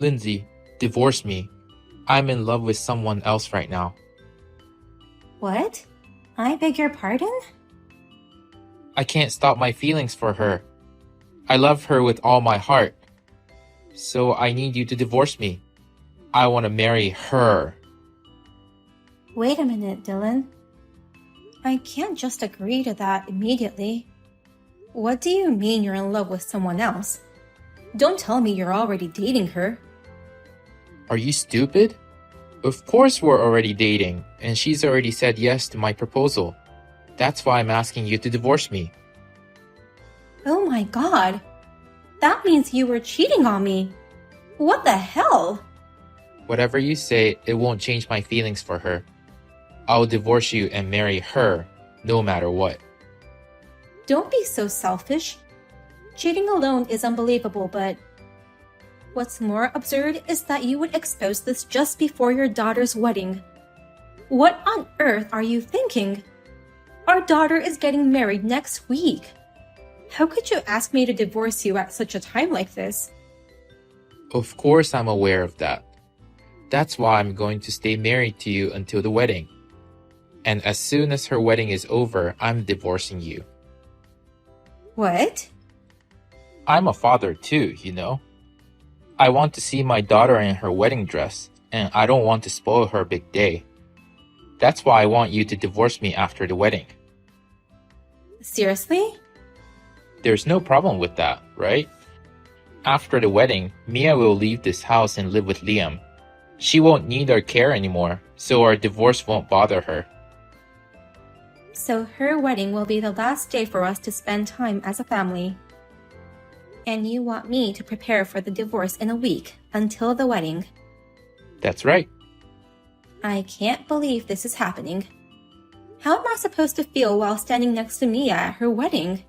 Lindsay, divorce me. I'm in love with someone else right now. What? I beg your pardon? I can't stop my feelings for her. I love her with all my heart. So I need you to divorce me. I want to marry her. Wait a minute, Dylan. I can't just agree to that immediately. What do you mean you're in love with someone else? Don't tell me you're already dating her. Are you stupid? Of course we're already dating, and she's already said yes to my proposal. That's why I'm asking you to divorce me. Oh my god. That means you were cheating on me. What the hell? Whatever you say, it won't change my feelings for her. I'll divorce you and marry her, no matter what. Don't be so selfish. Cheating alone is unbelievable, but what's more absurd is that you would expose this just before your daughter's wedding. What on earth are you thinking? Our daughter is getting married next week. How could you ask me to divorce you at such a time like this? Of course I'm aware of that. That's why I'm going to stay married to you until the wedding. And as soon as her wedding is over, I'm divorcing you. What? I'm a father too, you know. I want to see my daughter in her wedding dress, and I don't want to spoil her big day. That's why I want you to divorce me after the wedding. Seriously? There's no problem with that, right? After the wedding, Mia will leave this house and live with Liam. She won't need our care anymore, so our divorce won't bother her. So her wedding will be the last day for us to spend time as a family. And you want me to prepare for the divorce in a week until the wedding. That's right. I can't believe this is happening. How am I supposed to feel while standing next to Mia at her wedding?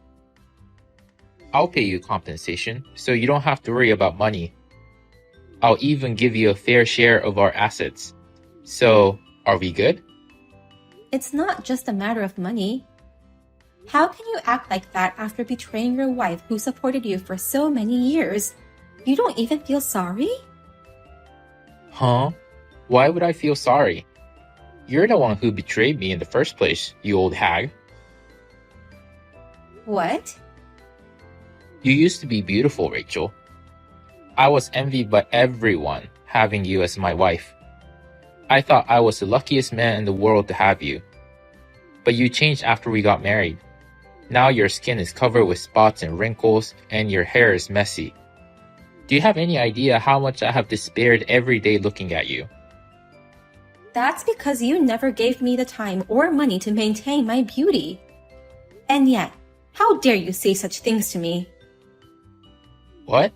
I'll pay you compensation, so you don't have to worry about money. I'll even give you a fair share of our assets. So, are we good? It's not just a matter of money. How can you act like that after betraying your wife who supported you for so many years? You don't even feel sorry? Huh? Why would I feel sorry? You're the one who betrayed me in the first place, you old hag. What? You used to be beautiful, Rachel. I was envied by everyone having you as my wife. I thought I was the luckiest man in the world to have you. But you changed after we got married. Now your skin is covered with spots and wrinkles, and your hair is messy. Do you have any idea how much I have despaired every day looking at you? That's because you never gave me the time or money to maintain my beauty. And yet, how dare you say such things to me? What?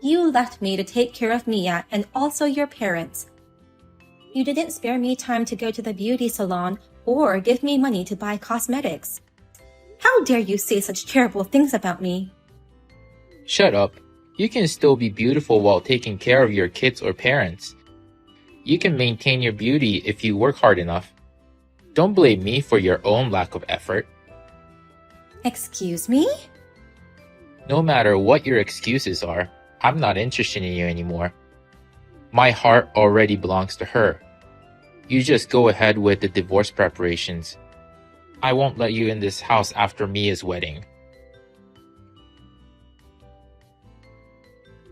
You left me to take care of Mia and also your parents. You didn't spare me time to go to the beauty salon or give me money to buy cosmetics. How dare you say such terrible things about me? Shut up. You can still be beautiful while taking care of your kids or parents. You can maintain your beauty if you work hard enough. Don't blame me for your own lack of effort. Excuse me? No matter what your excuses are, I'm not interested in you anymore. My heart already belongs to her. You just go ahead with the divorce preparations. I won't let you in this house after Mia's wedding.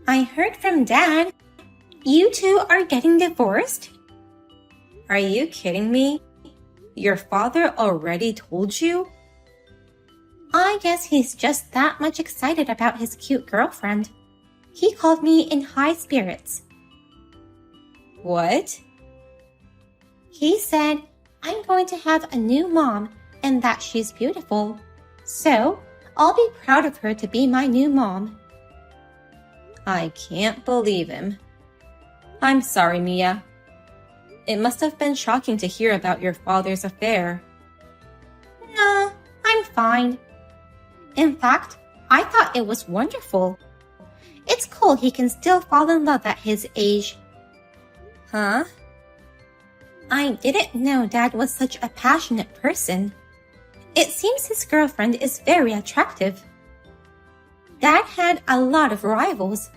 I heard from Dad. You two are getting divorced? Are you kidding me? Your father already told you? I guess he's just that much excited about his cute girlfriend. He called me in high spirits. What? He said, I'm going to have a new mom and that she's beautiful. So, I'll be proud of her to be my new mom. I can't believe him. I'm sorry, Mia. It must have been shocking to hear about your father's affair. Nah, I'm fine. In fact, I thought it was wonderful. It's cool he can still fall in love at his age. Huh? I didn't know Dad was such a passionate person. It seems his girlfriend is very attractive. Dad had a lot of rivals.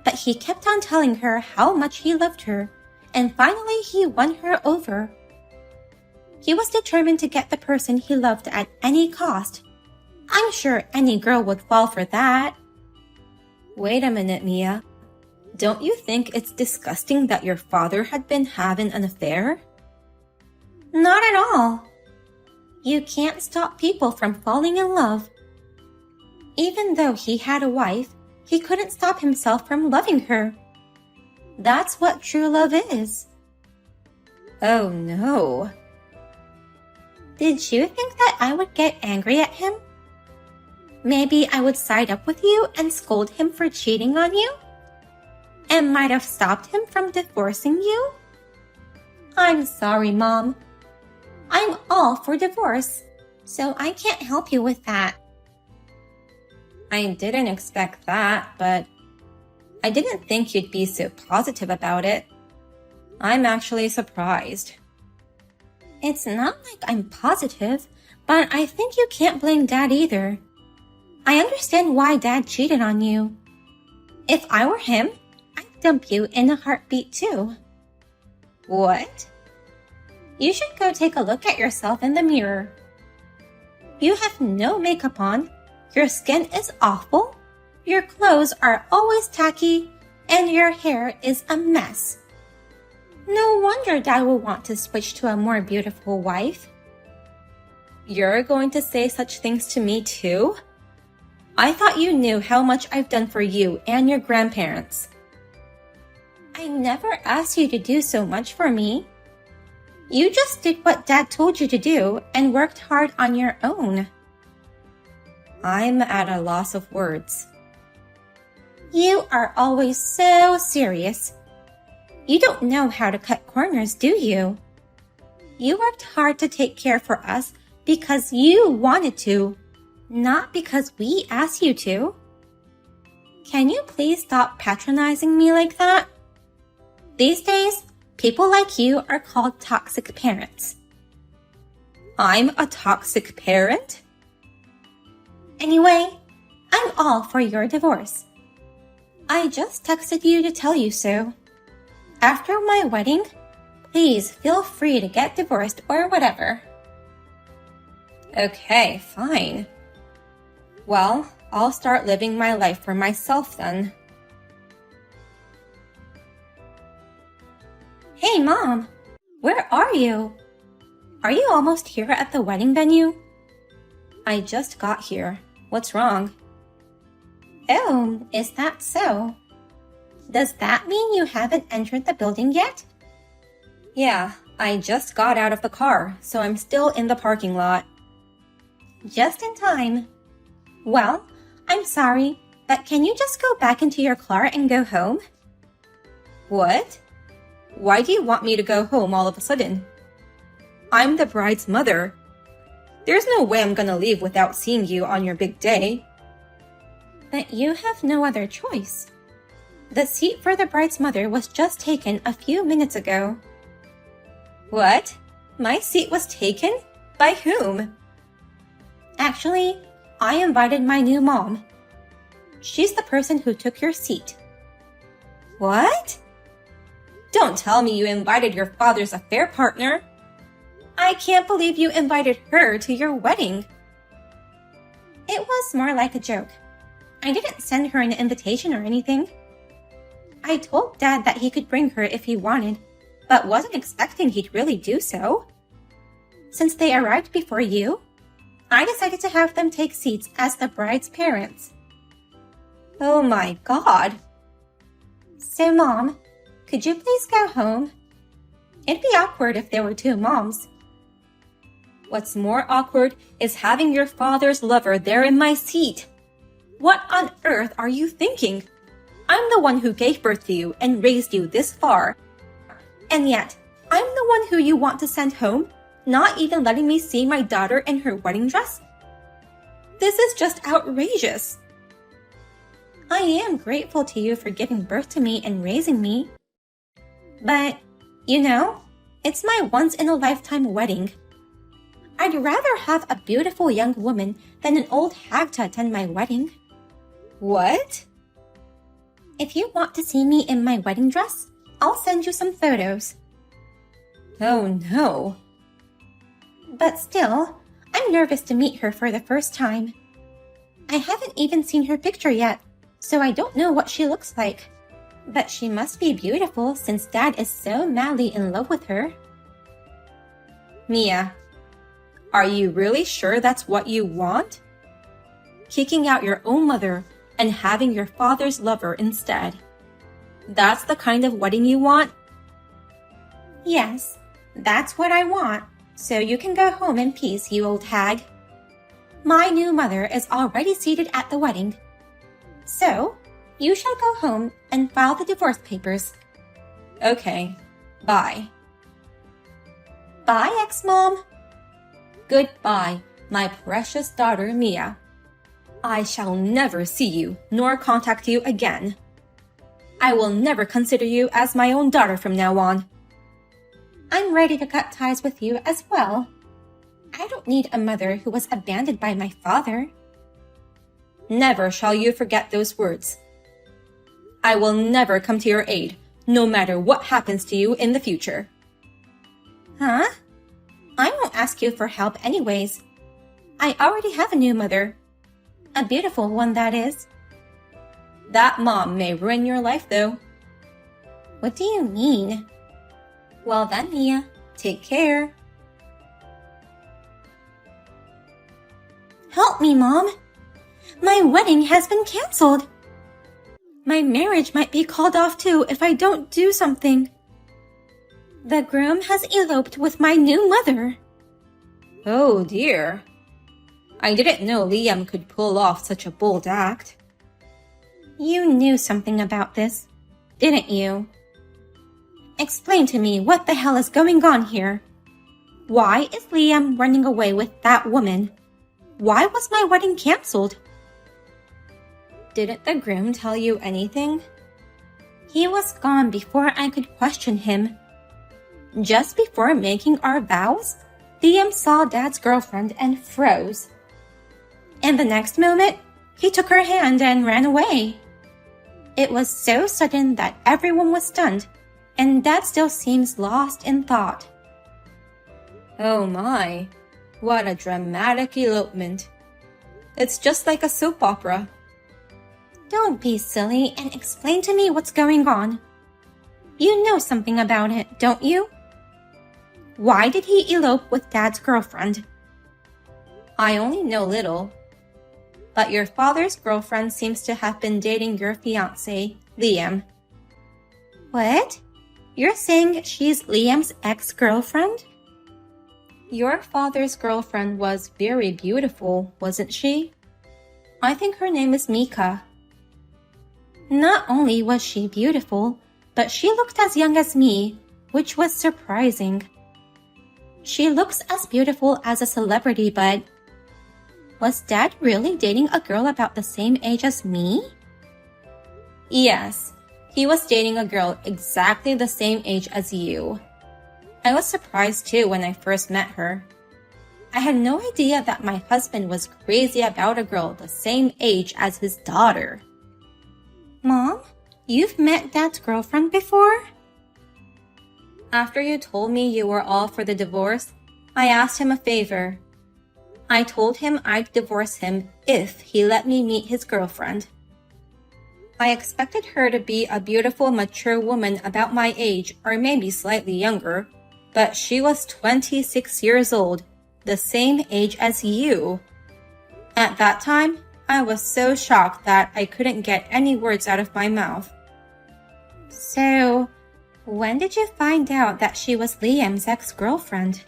but he kept on telling her how much he loved her, and finally he won her over. He was determined to get the person he loved at any cost. I'm sure any girl would fall for that. Wait a minute, Mia. Don't you think it's disgusting that your father had been having an affair? Not at all. You can't stop people from falling in love. Even though he had a wife, he couldn't stop himself from loving her. That's what true love is. Oh no. Did you think that I would get angry at him? Maybe I would side up with you and scold him for cheating on you? And might have stopped him from divorcing you? I'm sorry, Mom. I'm all for divorce, so I can't help you with that. I didn't expect that, but I didn't think you'd be so positive about it. I'm actually surprised. It's not like I'm positive, but I think you can't blame Dad either. I understand why Dad cheated on you. If I were him, I'd dump you in a heartbeat too. What? You should go take a look at yourself in the mirror. You have no makeup on, your skin is awful, your clothes are always tacky, and your hair is a mess. No wonder Dad will want to switch to a more beautiful wife. You're going to say such things to me too? I thought you knew how much I've done for you and your grandparents. I never asked you to do so much for me. You just did what Dad told you to do and worked hard on your own. I'm at a loss of words. You are always so serious. You don't know how to cut corners, do you? You worked hard to take care for us because you wanted to, not because we asked you to. Can you please stop patronizing me like that? These days, people like you are called toxic parents. I'm a toxic parent? Anyway, I'm all for your divorce. I just texted you to tell you so. After my wedding, please feel free to get divorced or whatever. Okay, fine. Well, I'll start living my life for myself then. Hey, Mom, where are you? Are you almost here at the wedding venue? I just got here. What's wrong? Oh, is that so? Does that mean you haven't entered the building yet? Yeah, I just got out of the car, so I'm still in the parking lot. Just in time. Well, I'm sorry, but can you just go back into your car and go home? What? Why do you want me to go home all of a sudden? I'm the bride's mother. There's no way I'm gonna leave without seeing you on your big day. But you have no other choice. The seat for the bride's mother was just taken a few minutes ago. What? My seat was taken? By whom? Actually, I invited my new mom. She's the person who took your seat. What? Don't tell me you invited your father's affair partner. I can't believe you invited her to your wedding. It was more like a joke. I didn't send her an invitation or anything. I told Dad that he could bring her if he wanted, but wasn't expecting he'd really do so. Since they arrived before you, I decided to have them take seats as the bride's parents. Oh my God. So, Mom, could you please go home? It'd be awkward if there were two moms. What's more awkward is having your father's lover there in my seat. What on earth are you thinking? I'm the one who gave birth to you and raised you this far. And yet, I'm the one who you want to send home, not even letting me see my daughter in her wedding dress? This is just outrageous. I am grateful to you for giving birth to me and raising me. But, you know, it's my once-in-a-lifetime wedding. I'd rather have a beautiful young woman than an old hag to attend my wedding. What? If you want to see me in my wedding dress, I'll send you some photos. Oh no. But still, I'm nervous to meet her for the first time. I haven't even seen her picture yet, so I don't know what she looks like. But she must be beautiful since Dad is so madly in love with her. Mia, are you really sure that's what you want? Kicking out your own mother and having your father's lover instead. That's the kind of wedding you want? Yes, that's what I want, so you can go home in peace, you old hag. My new mother is already seated at the wedding. So, you shall go home and file the divorce papers. Okay, bye. Bye, ex-mom. Goodbye, my precious daughter Mia. I shall never see you nor contact you again. I will never consider you as my own daughter from now on. I'm ready to cut ties with you as well. I don't need a mother who was abandoned by my father. Never shall you forget those words. I will never come to your aid, no matter what happens to you in the future. Huh? I won't ask you for help anyways. I already have a new mother. A beautiful one, that is. That mom may ruin your life, though. What do you mean? Well then, Mia, take care. Help me, Mom. My wedding has been canceled. My marriage might be called off too if I don't do something. The groom has eloped with my new mother. Oh dear. I didn't know Liam could pull off such a bold act. You knew something about this, didn't you? Explain to me what the hell is going on here. Why is Liam running away with that woman? Why was my wedding canceled? Didn't the groom tell you anything? He was gone before I could question him. Just before making our vows, Liam saw Dad's girlfriend and froze. And the next moment, he took her hand and ran away. It was so sudden that everyone was stunned, and Dad still seems lost in thought. Oh my, what a dramatic elopement. It's just like a soap opera. Don't be silly and explain to me what's going on. You know something about it, don't you? Why did he elope with Dad's girlfriend? I only know little. But your father's girlfriend seems to have been dating your fiancé, Liam. What? You're saying she's Liam's ex-girlfriend? Your father's girlfriend was very beautiful, wasn't she? I think her name is Mika. Not only was she beautiful, but she looked as young as me, which was surprising. She looks as beautiful as a celebrity, but... Was Dad really dating a girl about the same age as me? Yes, he was dating a girl exactly the same age as you. I was surprised too when I first met her. I had no idea that my husband was crazy about a girl the same age as his daughter. Mom, you've met Dad's girlfriend before? After you told me you were all for the divorce, I asked him a favor. I told him I'd divorce him if he let me meet his girlfriend. I expected her to be a beautiful, mature woman about my age or maybe slightly younger, but she was 26 years old, the same age as you. At that time, I was so shocked that I couldn't get any words out of my mouth. So, when did you find out that she was Liam's ex-girlfriend?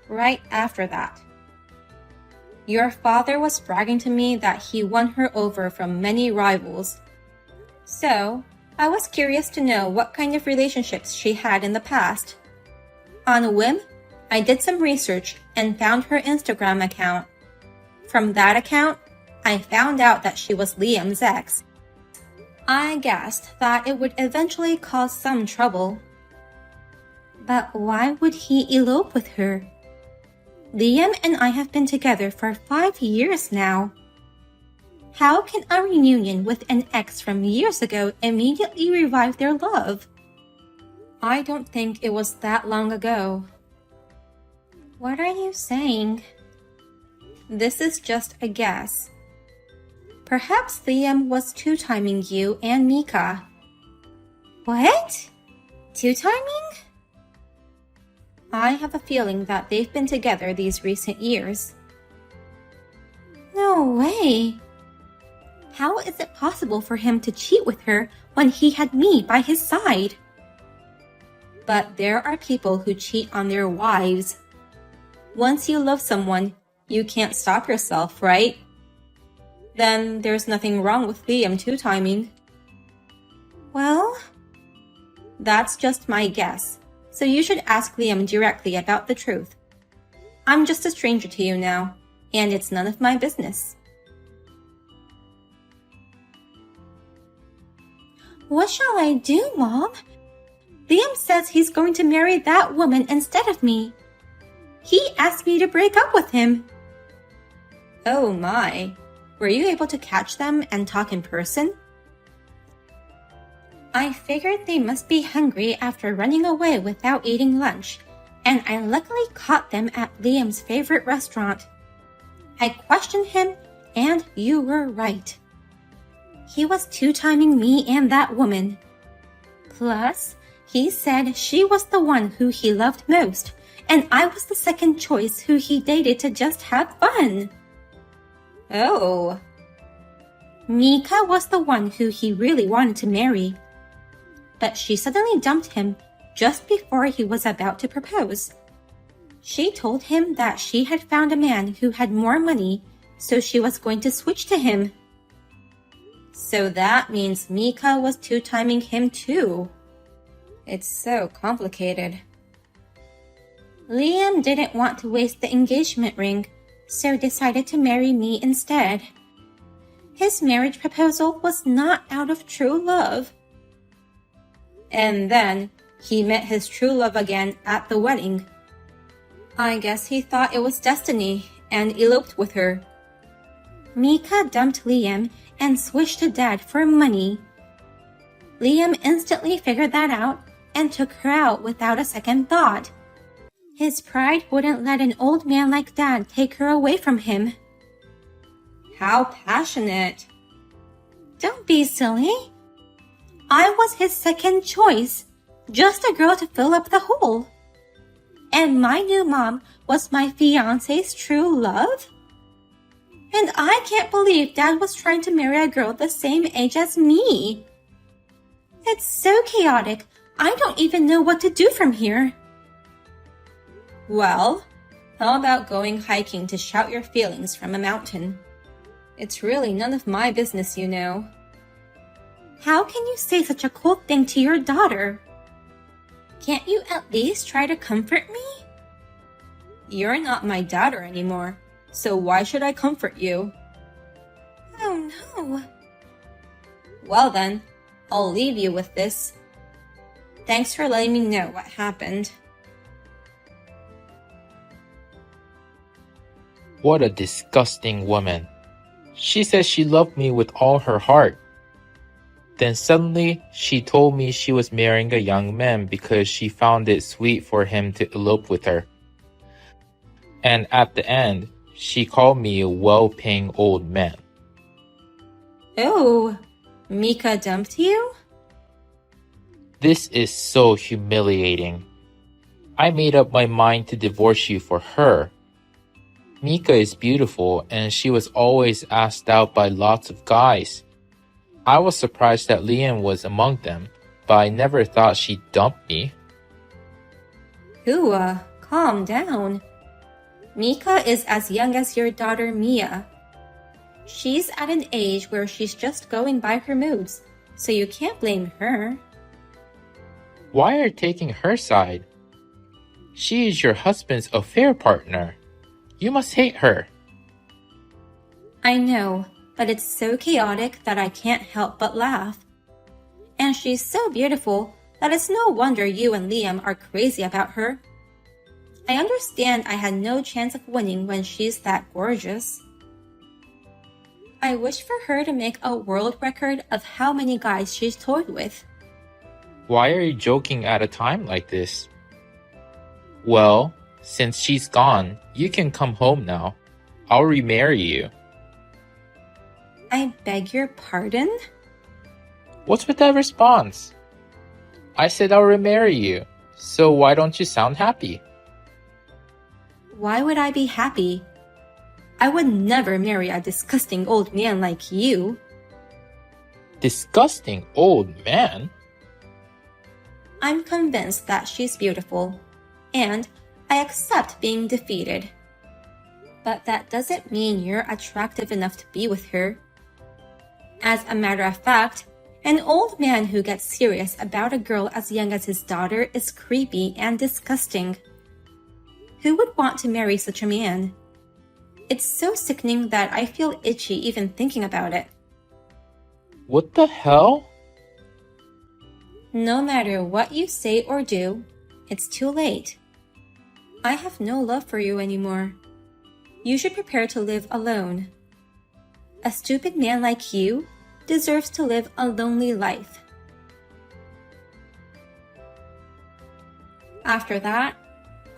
Right after that. Your father was bragging to me that he won her over from many rivals. So, I was curious to know what kind of relationships she had in the past. On a whim, I did some research and found her Instagram account. From that account, I found out that she was Liam's ex. I guessed that it would eventually cause some trouble. But why would he elope with her? Liam and I have been together for 5 years now. How can a reunion with an ex from years ago immediately revive their love? I don't think it was that long ago. What are you saying? This is just a guess. Perhaps Liam was two-timing you and Mika. What? Two-timing? I have a feeling that they've been together these recent years. No way. How is it possible for him to cheat with her when he had me by his side? But there are people who cheat on their wives. Once you love someone, you can't stop yourself, right? Then there's nothing wrong with Liam two-timing. Well, that's just my guess, so you should ask Liam directly about the truth. I'm just a stranger to you now, and it's none of my business. what shall I do, Mom? Liam says he's going to marry that woman instead of me. He asked me to break up with him. Oh my. Were you able to catch them and talk in person? I figured they must be hungry after running away without eating lunch, and I luckily caught them at Liam's favorite restaurant. I questioned him, and you were right. He was two-timing me and that woman. Plus, he said she was the one who he loved most, and I was the second choice who he dated to just have fun. Oh. Mika was the one who he really wanted to marry. But she suddenly dumped him just before he was about to propose. She told him that she had found a man who had more money, so she was going to switch to him. So that means Mika was two-timing him too. It's so complicated. Liam didn't want to waste the engagement ring, so decided to marry me instead. His marriage proposal was not out of true love. And then he met his true love again at the wedding. I guess he thought it was destiny and eloped with her. Mika dumped Liam and switched to Dad for money. Liam instantly figured that out and took her out without a second thought. His pride wouldn't let an old man like Dad take her away from him. How passionate. Don't be silly. I was his second choice, just a girl to fill up the hole. And my new mom was my fiancé's true love? And I can't believe Dad was trying to marry a girl the same age as me. It's so chaotic, I don't even know what to do from here. Well, how about going hiking to shout your feelings from a mountain? It's really none of my business, you know. How can you say such a cold thing to your daughter? Can't you at least try to comfort me? You're not my daughter anymore, so why should I comfort you? Oh no. Well then, I'll leave you with this. Thanks for letting me know what happened. What a disgusting woman. She said she loved me with all her heart. Then suddenly, she told me she was marrying a young man because she found it sweet for him to elope with her. And at the end, she called me a well-paying old man. Oh, Mika dumped you? This is so humiliating. I made up my mind to divorce you for her. Mika is beautiful and she was always asked out by lots of guys. I was surprised that Liam was among them, but I never thought she'd dump me. Hua, calm down. Mika is as young as your daughter Mia. She's at an age where she's just going by her moods, so you can't blame her. Why are you taking her side? She is your husband's affair partner. You must hate her. I know, but it's so chaotic that I can't help but laugh. And she's so beautiful that it's no wonder you and Liam are crazy about her. I understand I had no chance of winning when she's that gorgeous. I wish for her to make a world record of how many guys she's toyed with. Why are you joking at a time like this? Well, since she's gone, you can come home now. I'll remarry you. I beg your pardon? What's with that response? I said I'll remarry you, so why don't you sound happy? Why would I be happy? I would never marry a disgusting old man like you. Disgusting old man? I'm convinced that she's beautiful, and I accept being defeated. But that doesn't mean you're attractive enough to be with her. As a matter of fact, an old man who gets serious about a girl as young as his daughter is creepy and disgusting. Who would want to marry such a man? It's so sickening that I feel itchy even thinking about it. What the hell? No matter what you say or do, it's too late. I have no love for you anymore. You should prepare to live alone. A stupid man like you deserves to live a lonely life. After that,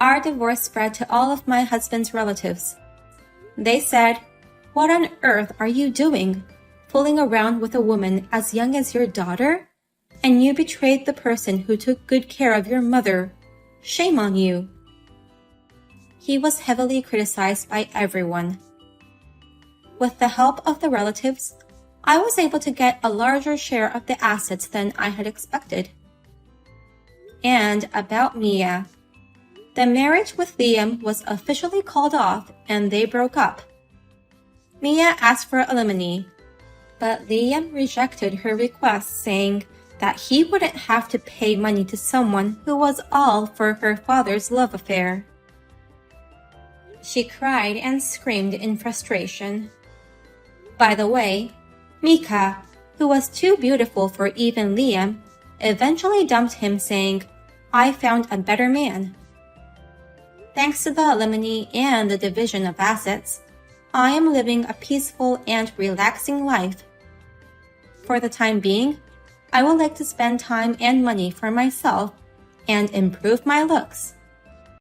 our divorce spread to all of my husband's relatives. They said, "What on earth are you doing, fooling around with a woman as young as your daughter? And you betrayed the person who took good care of your mother. Shame on you." He was heavily criticized by everyone. With the help of the relatives, I was able to get a larger share of the assets than I had expected. And about Mia. The marriage with Liam was officially called off and they broke up. Mia asked for alimony, but Liam rejected her request, saying that he wouldn't have to pay money to someone who was all for her father's love affair. She cried and screamed in frustration. By the way, Mika, who was too beautiful for even Liam, eventually dumped him, saying, "I found a better man." Thanks to the alimony and the division of assets, I am living a peaceful and relaxing life. For the time being, I would like to spend time and money for myself and improve my looks.